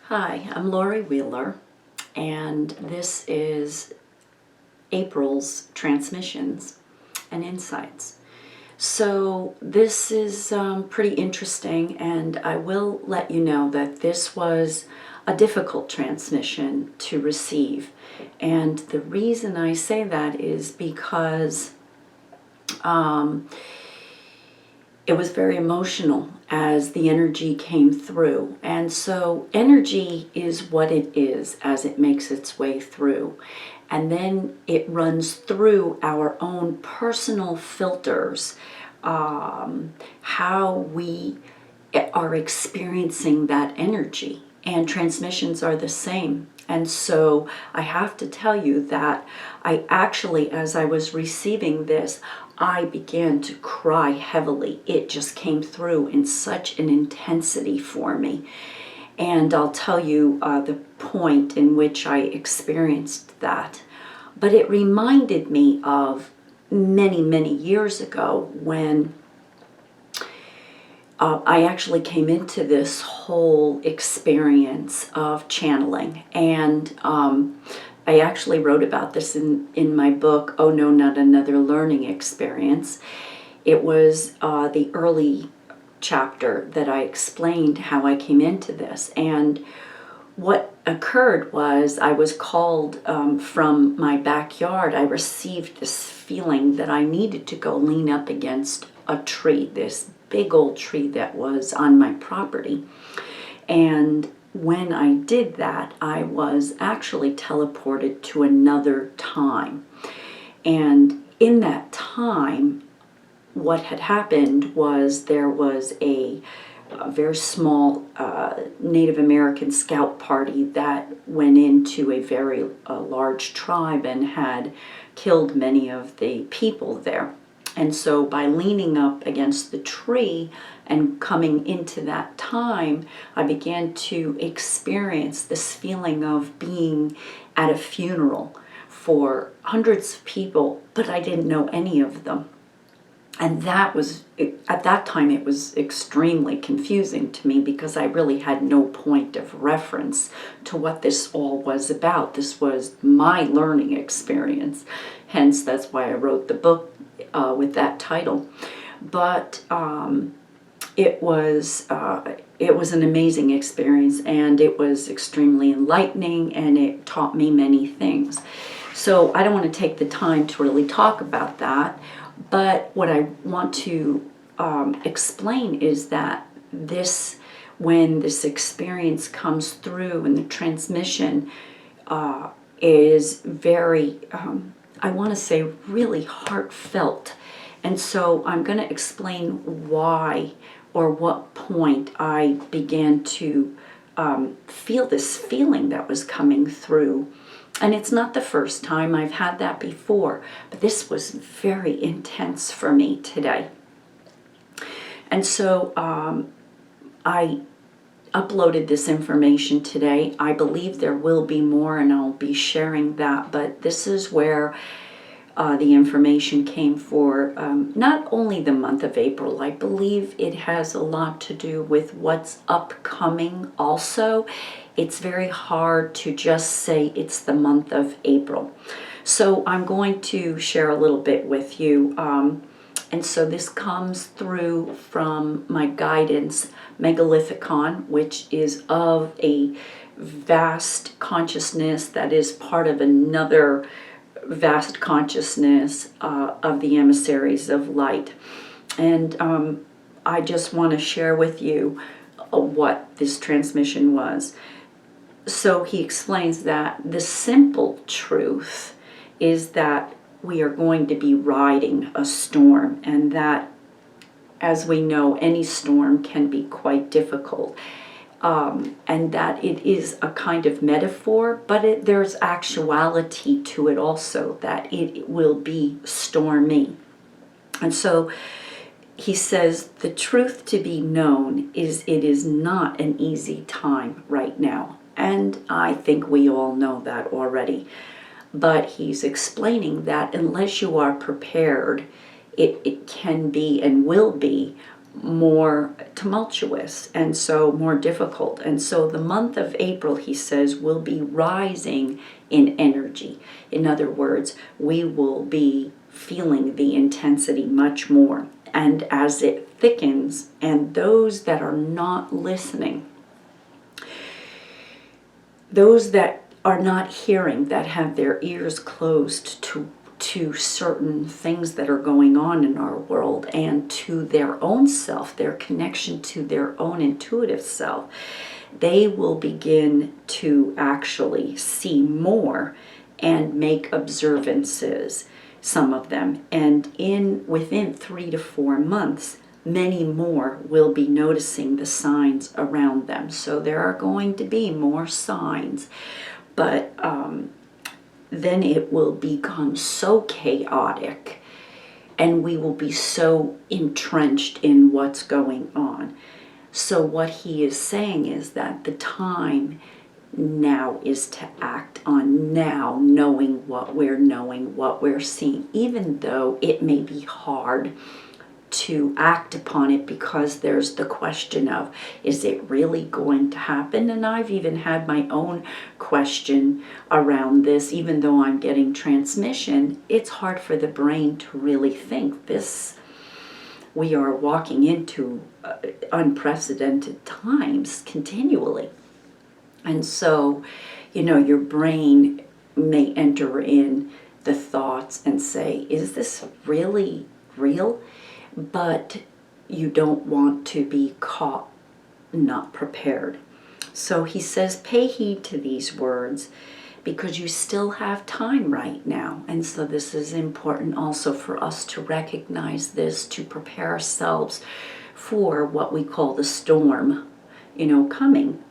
Hi, I'm Laurie Wheeler, and this is April's transmissions and insights. So this is pretty interesting, and I will let you know that this was a difficult transmission to receive. And the reason I say that is because it was very emotional as the energy came through. And so energy is what it is as it makes its way through. And then it runs through our own personal filters, how we are experiencing that energy. And transmissions are the same. And so I have to tell you that I actually, as I was receiving this, I began to cry heavily. It just came through in such an intensity for me. And I'll tell you the point in which I experienced that. But it reminded me of many, many years ago when I actually came into this whole experience of channeling. And I actually wrote about this in my book, Oh No, Not Another Learning Experience. It was the early chapter that I explained how I came into this. And what occurred was I was called from my backyard. I received this feeling that I needed to go lean up against a tree, this big old tree that was on my property. And when I did that, I was actually teleported to another time. And in that time, what had happened was there was a very small Native American scout party that went into a very large tribe and had killed many of the people there. And so by leaning up against the tree and coming into that time, I began to experience this feeling of being at a funeral for hundreds of people, but I didn't know any of them. And that was, at that time, it was extremely confusing to me because I really had no point of reference to what this all was about. This was my learning experience. Hence, that's why I wrote the book with that title. But it was an amazing experience, and it was extremely enlightening, and it taught me many things. So I don't want to take the time to really talk about that. But what I want to explain is that when this experience comes through and the transmission is very, I want to say, really heartfelt. And so I'm going to explain why or what point I began to feel this feeling that was coming through. And it's not the first time. I've had that before, but this was very intense for me today. And so I uploaded this information today. I believe there will be more, and I'll be sharing that, but this is where the information came for not only the month of April. I believe it has a lot to do with what's upcoming also. It's very hard to just say it's the month of April. So I'm going to share a little bit with you. And so this comes through from my guidance, Megalithicon, which is of a vast consciousness that is part of another vast consciousness of the emissaries of light. And I just want to share with you what this transmission was. So he explains that the simple truth is that we are going to be riding a storm, and that, as we know, any storm can be quite difficult. And that it is a kind of metaphor, but there's actuality to it also, that it will be stormy. And so he says the truth to be known is it is not an easy time right now. And I think we all know that already. But he's explaining that unless you are prepared, it can be and will be more tumultuous and so more difficult. And so the month of April, he says, will be rising in energy. In other words, we will be feeling the intensity much more. And as it thickens, and those that are not listening, those that are not hearing, that have their ears closed to certain things that are going on in our world and to their own self, their connection to their own intuitive self, they will begin to actually see more and make observances, some of them. And within 3 to 4 months, many more will be noticing the signs around them. So there are going to be more signs, but then it will become so chaotic and we will be so entrenched in what's going on. So what he is saying is that the time now is to act on now, knowing, what we're seeing, even though it may be hard to act upon it, because there's the question of, is it really going to happen? And I've even had my own question around this. Even though I'm getting transmission, it's hard for the brain to really think this. We are walking into unprecedented times continually. And so, your brain may enter in the thoughts and say, is this really real? But you don't want to be caught not prepared. So he says, pay heed to these words because you still have time right now. And so this is important also for us to recognize this, to prepare ourselves for what we call the storm, coming.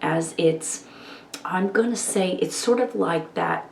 As it's, I'm going to say, it's sort of like that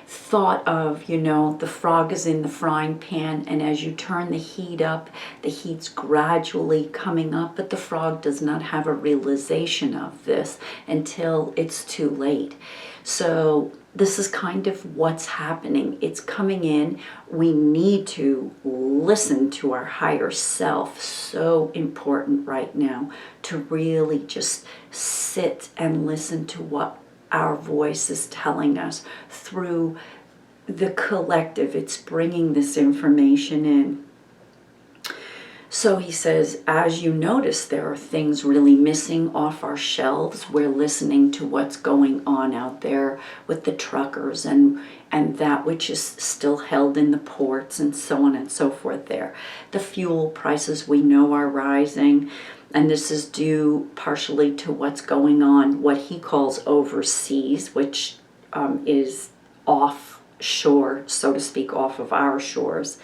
thought of, the frog is in the frying pan, and as you turn the heat up, the heat's gradually coming up, but the frog does not have a realization of this until it's too late. So this is kind of what's happening. It's coming in. We need to listen to our higher self. So important right now to really just sit and listen to what our voice is telling us through the collective. It's bringing this information in. So he says, as you notice, there are things really missing off our shelves. We're listening to what's going on out there with the truckers and that which is still held in the ports and so on and so forth there. The fuel prices we know are rising. And this is due partially to what's going on, what he calls overseas, which is offshore, so to speak, off of our shores.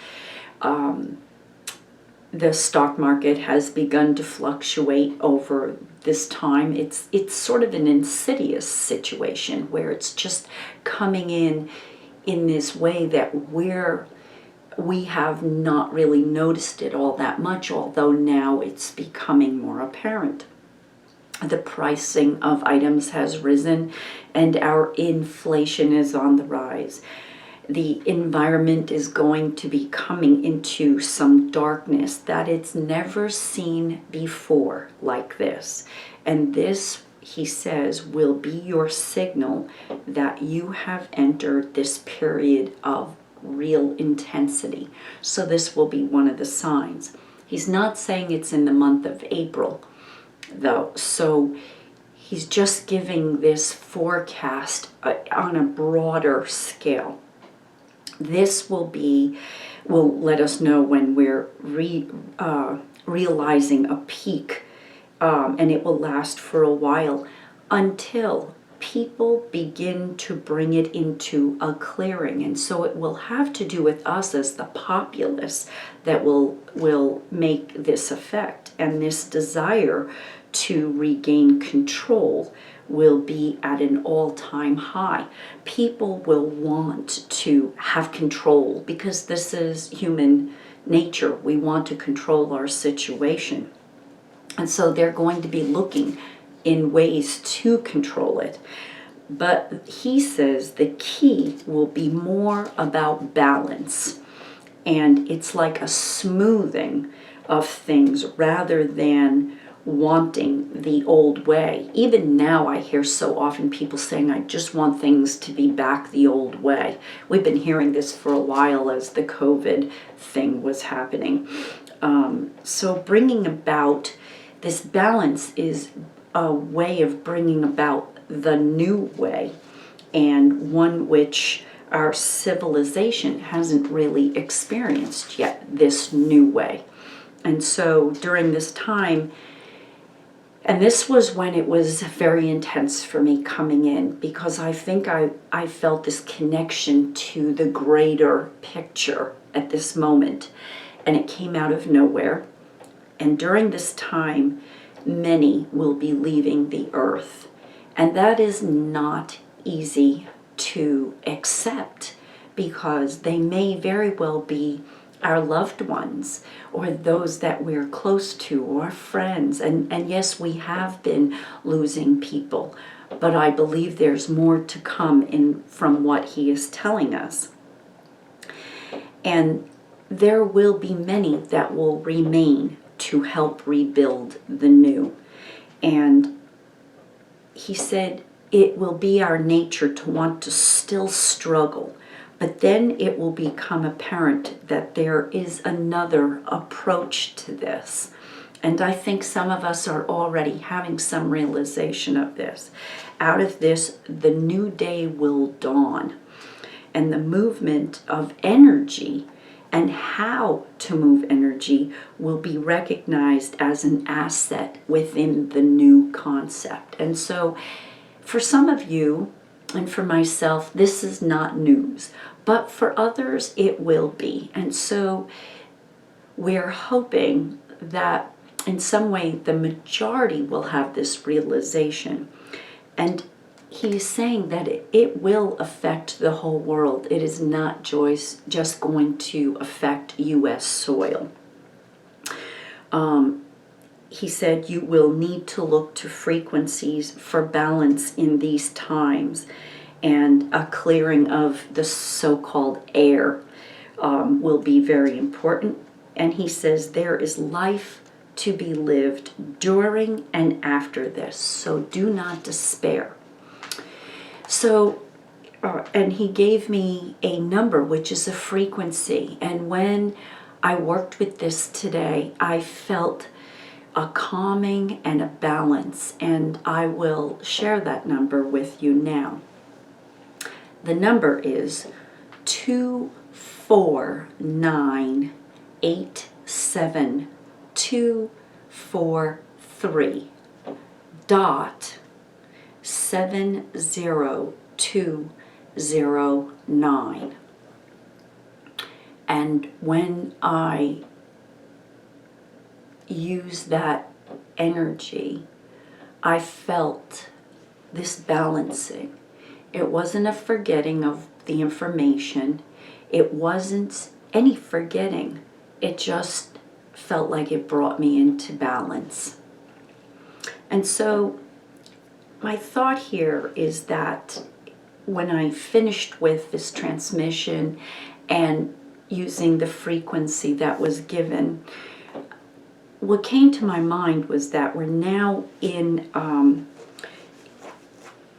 The stock market has begun to fluctuate over this time. It's sort of an insidious situation where it's just coming in this way that we have not really noticed it all that much, although now it's becoming more apparent. The pricing of items has risen and our inflation is on the rise. The environment is going to be coming into some darkness that it's never seen before like this. And this, he says, will be your signal that you have entered this period of real intensity. So this will be one of the signs. He's not saying it's in the month of April, though. So he's just giving this forecast on a broader scale. This will let us know when we're realizing a peak, and it will last for a while until people begin to bring it into a clearing. And so it will have to do with us as the populace that will make this effect. And this desire to regain control will be at an all-time high. People will want to have control because this is human nature. We want to control our situation. And so they're going to be looking in ways to control it. But he says the key will be more about balance. And it's like a smoothing of things rather than wanting the old way. Even now I hear so often people saying, I just want things to be back the old way. We've been hearing this for a while as the COVID thing was happening. So bringing about this balance is a way of bringing about the new way, and one which our civilization hasn't really experienced yet, this new way. And so during this time, and this was when it was very intense for me coming in, because I think I felt this connection to the greater picture at this moment, and it came out of nowhere. And during this time, many will be leaving the earth, and that is not easy to accept, because they may very well be our loved ones or those that we're close to or friends. And yes, we have been losing people, but I believe there's more to come in from what he is telling us. And there will be many that will remain to help rebuild the new. And he said it will be our nature to want to still struggle, but then it will become apparent that there is another approach to this. And I think some of us are already having some realization of this. Out of this, the new day will dawn. And the movement of energy and how to move energy will be recognized as an asset within the new concept. And so for some of you, and for myself, this is not news, but for others it will be. And so we're hoping that in some way the majority will have this realization. And he's saying that it will affect the whole world. It is not just going to affect U.S. soil. He said you will need to look to frequencies for balance in these times, and a clearing of the so-called air will be very important. And he says there is life to be lived during and after this, so do not despair. So, and he gave me a number, which is a frequency. And when I worked with this today, I felt a calming and a balance, and I will share that number with you now. The number is 24987243 dot 70209. And when I use that energy, I felt this balancing. It wasn't a forgetting of the information. It wasn't any forgetting. It just felt like it brought me into balance. And so my thought here is that when I finished with this transmission and using the frequency that was given, what came to my mind was that we're now in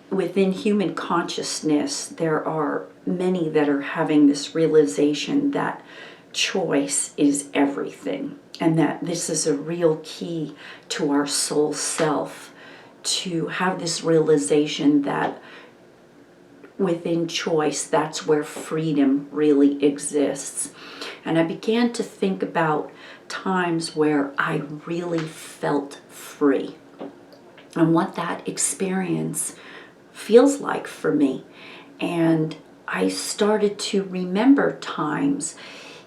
within human consciousness, there are many that are having this realization that choice is everything, and that this is a real key to our soul self, to have this realization that within choice, that's where freedom really exists. And I began to think about times where I really felt free and what that experience feels like for me. And I started to remember times.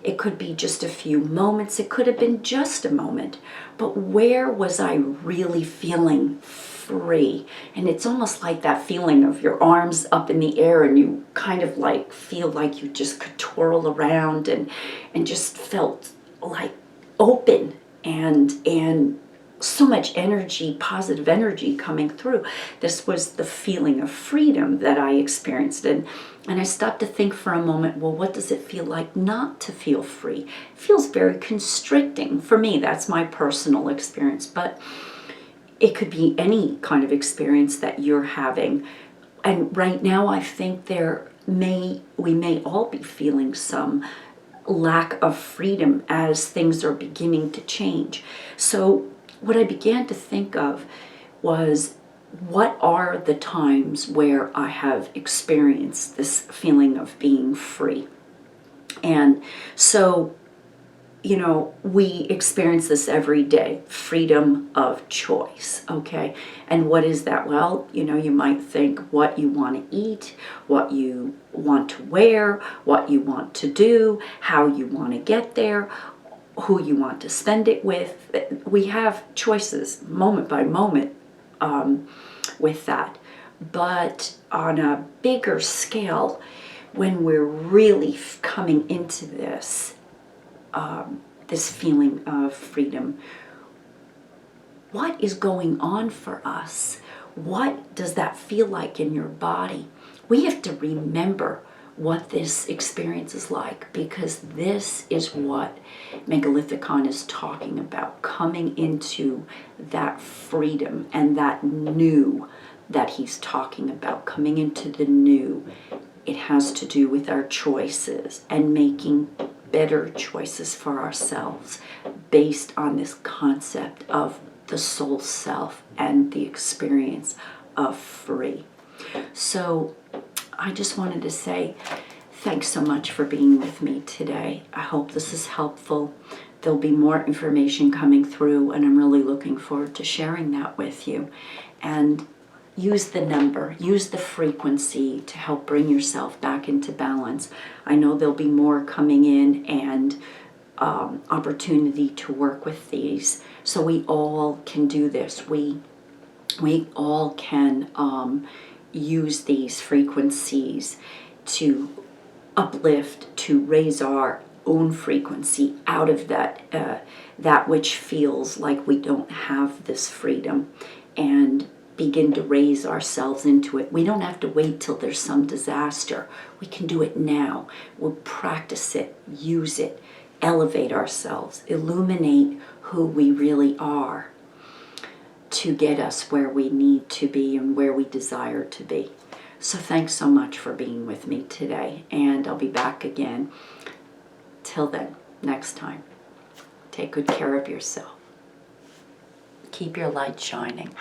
It could be just a few moments, it could have been just a moment, but where was I really feeling free? And it's almost like that feeling of your arms up in the air and you kind of like feel like you just could twirl around and just felt like open and so much energy, positive energy coming through. This was the feeling of freedom that I experienced. And I stopped to think for a moment, well, what does it feel like not to feel free? It feels very constricting. For me, that's my personal experience. But it could be any kind of experience that you're having. And right now, I think we may all be feeling some lack of freedom as things are beginning to change. So what I began to think of was, what are the times where I have experienced this feeling of being free? And so, we experience this every day, freedom of choice, okay? And what is that? Well, you might think what you want to eat, what you want to wear, what you want to do, how you want to get there, who you want to spend it with. We have choices moment by moment with that. But on a bigger scale, when we're really coming into this feeling of freedom, what is going on for us? What does that feel like in your body? We have to remember what this experience is like, because this is what Megalithic is talking about, coming into that freedom and that new that he's talking about, coming into the new. It has to do with our choices and making better choices for ourselves based on this concept of the soul self and the experience of free. So I just wanted to say thanks so much for being with me today. I hope this is helpful. There'll be more information coming through, and I'm really looking forward to sharing that with you. And use the number, use the frequency to help bring yourself back into balance. I know there'll be more coming in, and opportunity to work with these. So we all can do this. We all can use these frequencies to uplift, to raise our own frequency out of that which feels like we don't have this freedom, and begin to raise ourselves into it. We don't have to wait till there's some disaster. We can do it now. We'll practice it, use it, elevate ourselves, illuminate who we really are to get us where we need to be and where we desire to be. So thanks so much for being with me today, and I'll be back again. Till then, next time, take good care of yourself. Keep your light shining.